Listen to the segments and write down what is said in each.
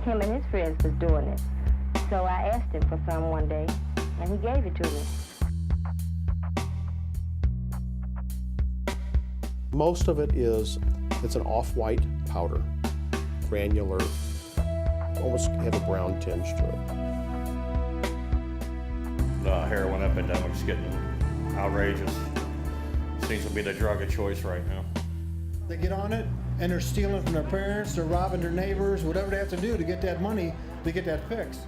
him and his friends was doing it. So I asked him for some one day, and he gave it to me. Most of it it's an off-white powder, granular, almost have a brown tinge to it. The heroin epidemic's getting outrageous. Seems to be the drug of choice right now. They get on it, and they're stealing from their parents, they're robbing their neighbors, whatever they have to do to get that money, to get that fix.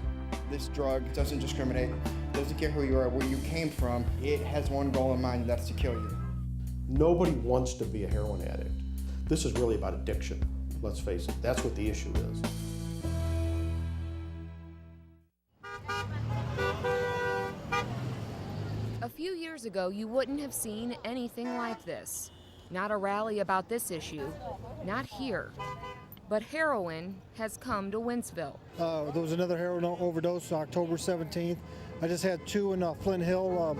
This drug doesn't discriminate, doesn't care who you are, where you came from. It has one goal in mind, that's to kill you. Nobody wants to be a heroin addict. This is really about addiction, let's face it. That's what the issue is. A few years ago, you wouldn't have seen anything like this. Not a rally about this issue, not here. But heroin has come to Wentzville. There was another heroin overdose October 17th. I just had 2 in Flint Hill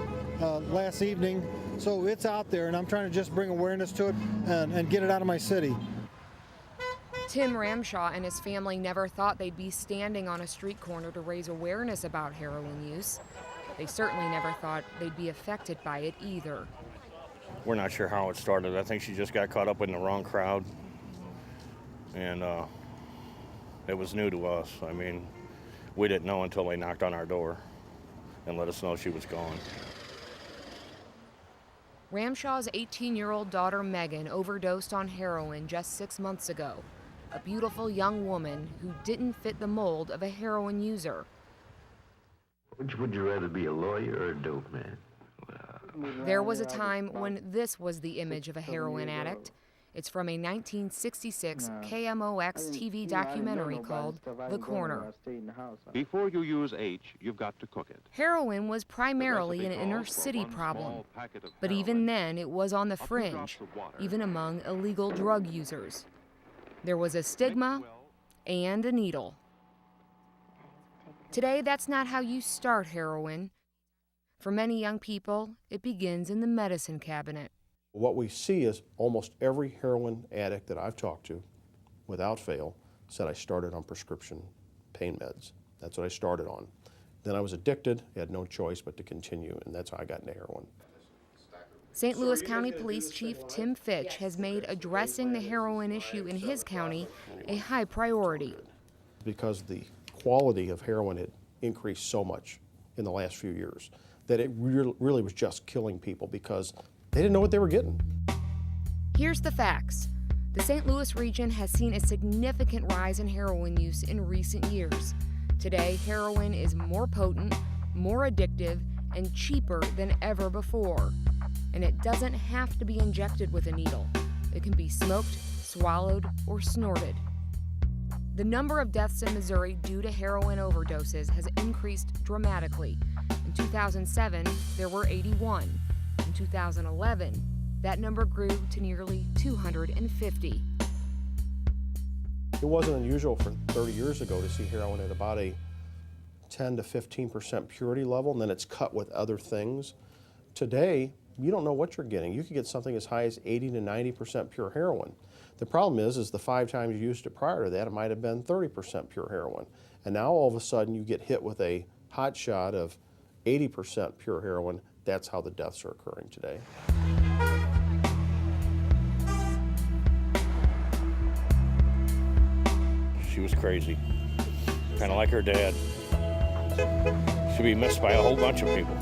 last evening. So it's out there, and I'm trying to just bring awareness to it and get it out of my city. Tim Ramshaw and his family never thought they'd be standing on a street corner to raise awareness about heroin use. They certainly never thought they'd be affected by it either. We're not sure how it started. I think she just got caught up in the wrong crowd. And it was new to us. I mean, we didn't know until they knocked on our door and let us know she was gone. Ramshaw's 18-year-old daughter Megan overdosed on heroin just 6 months ago. A beautiful young woman who didn't fit the mold of a heroin user. Which would you rather be, a lawyer or a dope man? There was a time when this was the image of a heroin addict. It's from a 1966 KMOX TV documentary called The Corner. Before you use H, you've got to cook it. Heroin was primarily an inner city problem, but even then it was on the fringe, even among illegal drug users. There was a stigma and a needle. Today, that's not how you start heroin. For many young people, it begins in the medicine cabinet. What we see is almost every heroin addict that I've talked to, without fail, said I started on prescription pain meds. That's what I started on. Then I was addicted, I had no choice but to continue, and that's how I got into heroin. St. Louis County Police Chief Tim Fitch has made addressing the heroin issue in his county a high priority. Because the quality of heroin had increased so much in the last few years that it really was just killing people because they didn't know what they were getting. Here's the facts. The St. Louis region has seen a significant rise in heroin use in recent years. Today, heroin is more potent, more addictive, and cheaper than ever before. And it doesn't have to be injected with a needle. It can be smoked, swallowed, or snorted. The number of deaths in Missouri due to heroin overdoses has increased dramatically. In 2007, there were 81. In 2011, that number grew to nearly 250. It wasn't unusual for 30 years ago to see heroin at about a 10 to 15% purity level, and then it's cut with other things. Today, you don't know what you're getting. You could get something as high as 80 to 90% pure heroin. The problem is the 5 times you used it prior to that, it might have been 30% pure heroin. And now all of a sudden you get hit with a hot shot of 80% pure heroin. That's how the deaths are occurring today. She was crazy, kind of like her dad. She'd be missed by a whole bunch of people.